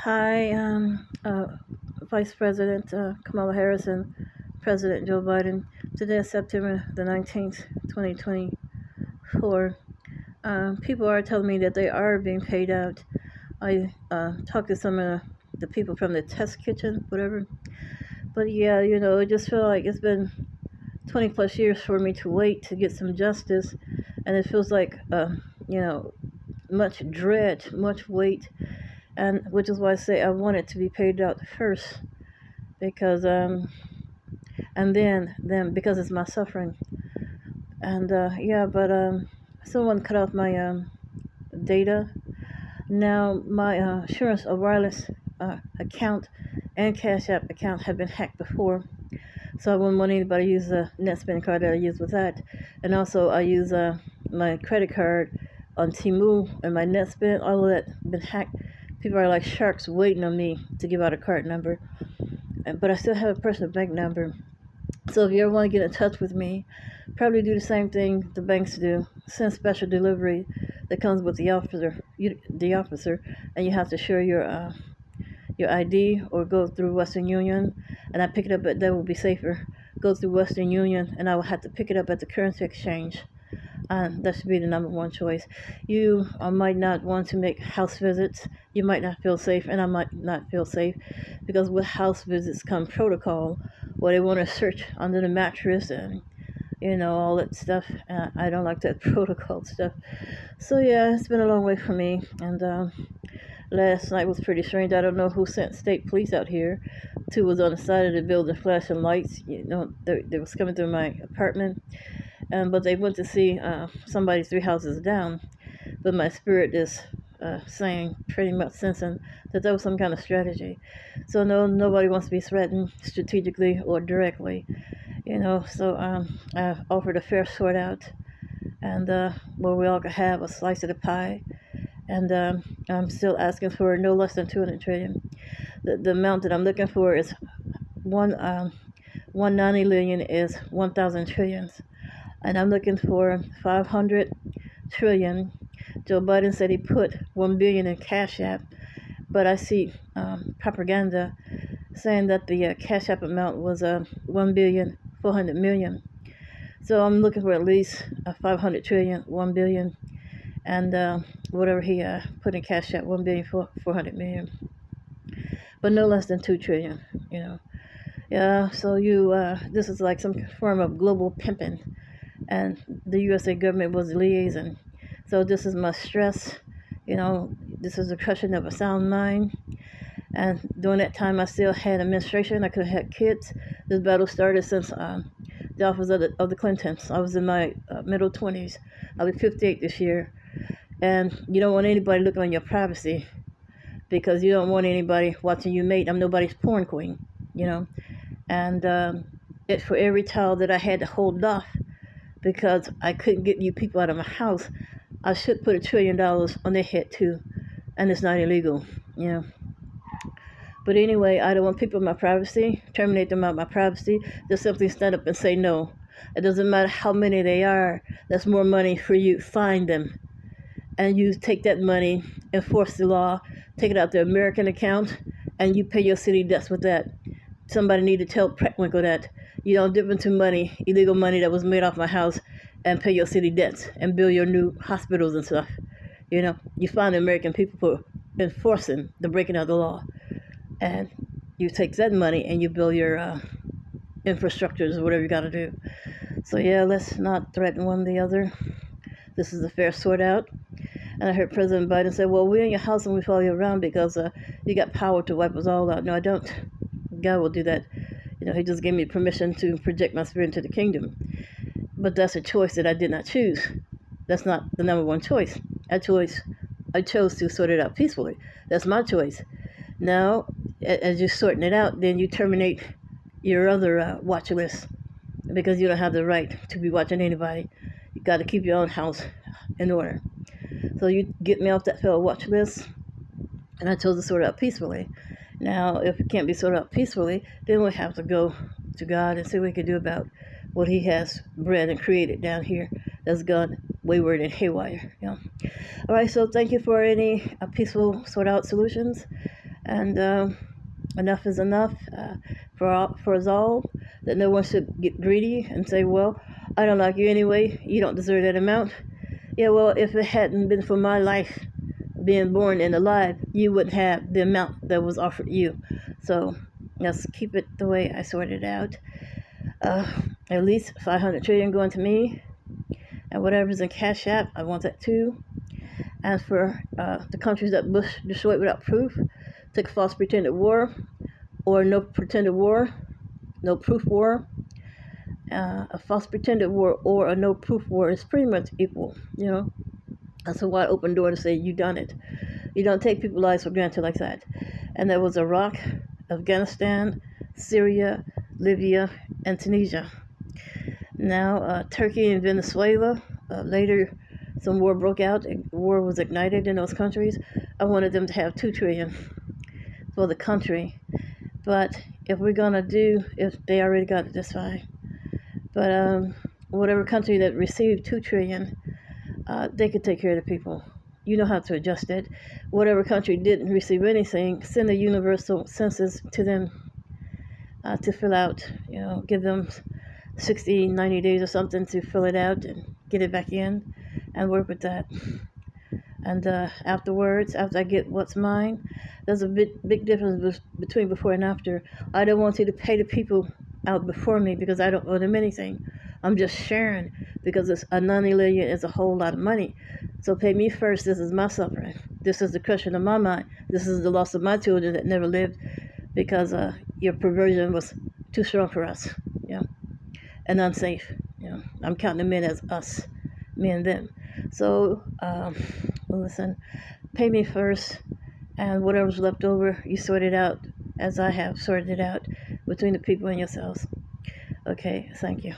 Hi, Vice President Kamala Harris and President Joe Biden. Today is September the 19th, 2024. People are telling me that they are being paid out. I talked to some of the people from the test kitchen, whatever. But yeah, it just feel like it's been 20 plus years for me to wait to get some justice. And it feels like, much dread, much weight. And which is why I say I want it to be paid out first because and then because it's my suffering. And yeah, but someone cut off my data. Now my insurance or wireless account and Cash App account have been hacked before, so I wouldn't want anybody to use the net spending card that I use with that. And also I use my credit card on Temu and my net spend. All of that been hacked. People are like sharks waiting on me to give out a card number, but I still have a personal bank number. So if you ever want to get in touch with me, probably do the same thing the banks do. Send special delivery that comes with the officer, and you have to share your ID or go through Western Union. And I pick it up that will be safer. Go through Western Union, and I will have to pick it up at the currency exchange. That should be the number one choice. You might not want to make house visits. You might not feel safe, and I might not feel safe because with house visits come protocol where they want to search under the mattress and all that stuff. I don't like that protocol stuff. So yeah, it's been a long way for me. And last night was pretty strange. I don't know who sent state police out here. Two was on the side of the building flashing lights. They was coming through my apartment. But they went to see somebody 3 houses down. But my spirit is saying, pretty much sensing that was some kind of strategy. So no, nobody wants to be threatened strategically or directly. So I offered a fair sort out, and where we all could have a slice of the pie. And I'm still asking for no less than 200 trillion. The amount that I'm looking for is 190 billion is 1,000 trillions. And I'm looking for 500 trillion. Joe Biden said he put 1 billion in Cash App, but I see propaganda saying that the Cash App amount was 1,400,000,000. So I'm looking for at least 500 trillion, 1 billion, and whatever he put in Cash App, 1,400,000,000, but no less than 2 trillion. Yeah. So this is like some form of global pimping. And the USA government was the liaison. So this is my stress. This is the crushing of a sound mind. And during that time, I still had administration. I could have had kids. This battle started since the office of the Clintons. I was in my middle 20s. I'll be 58 this year. And you don't want anybody looking on your privacy because you don't want anybody watching you mate. I'm nobody's porn queen, And for every child that I had to hold off, because I couldn't get you people out of my house, I should put $1 trillion on their head too, and it's not illegal, But anyway, I don't want people in my privacy, terminate them out of my privacy. Just simply stand up and say no. It doesn't matter how many they are. That's more money for you. Find them, and you take that money, enforce the law, take it out the American account, and you pay your city debts with that. Somebody need to tell Preckwinkle that. You don't dip into money, illegal money that was made off my house, and pay your city debts and build your new hospitals and stuff. You find the American people for enforcing the breaking of the law. And you take that money and you build your infrastructures or whatever you got to do. So yeah, let's not threaten one the other. This is a fair sort out. And I heard President Biden say, well, we're in your house and we follow you around because you got power to wipe us all out. No, I don't. God will do that. He just gave me permission to project my spirit into the kingdom. But that's a choice that I did not choose. That's not the number one choice. I chose to sort it out peacefully. That's my choice. Now, as you're sorting it out, then you terminate your other watch list because you don't have the right to be watching anybody. You got to keep your own house in order. So you get me off that fellow watch list, and I chose to sort it out peacefully. Now, if it can't be sorted out peacefully, then we have to go to God and see what we can do about what He has bred and created down here that's gone wayward and haywire. All right, so thank you for any peaceful sort out solutions. And enough is enough for us all, that no one should get greedy and say, well, I don't like you anyway, you don't deserve that amount. Yeah, well, if it hadn't been for my life being born and alive, you wouldn't have the amount that was offered you. So let's keep it the way I sorted it out. Uh, at least 500 trillion going to me, and whatever's in Cash App, I want that too. As for the countries that Bush destroyed without proof, took false pretended war, or no pretended war, no proof war. A false pretended war or a no proof war is pretty much equal, you know. That's a wide open door to say you done it. You don't take people's lives for granted like that. And there was Iraq, Afghanistan, Syria, Libya, and Tunisia. Now, Turkey and Venezuela. Later, some war broke out. War was ignited in those countries. I wanted them to have 2 trillion for the country. But if we're gonna do, if they already got it, that's fine. But whatever country that received 2 trillion, they could take care of the people. You know how to adjust it. Whatever country didn't receive anything, send a universal census to them to fill out. You know, give them 60, 90 days or something to fill it out and get it back in, and work with that. And afterwards, after I get what's mine, there's a big difference between before and after. I don't want you to pay the people out before me because I don't owe them anything. I'm just sharing because a non-million is a whole lot of money. So pay me first. This is my suffering. This is the crushing of my mind. This is the loss of my children that never lived because your perversion was too strong for us, you know, and unsafe. You know, I'm counting the men as us, me and them. So listen, pay me first, and whatever's left over, you sort it out as I have sorted it out between the people and yourselves. Okay, thank you.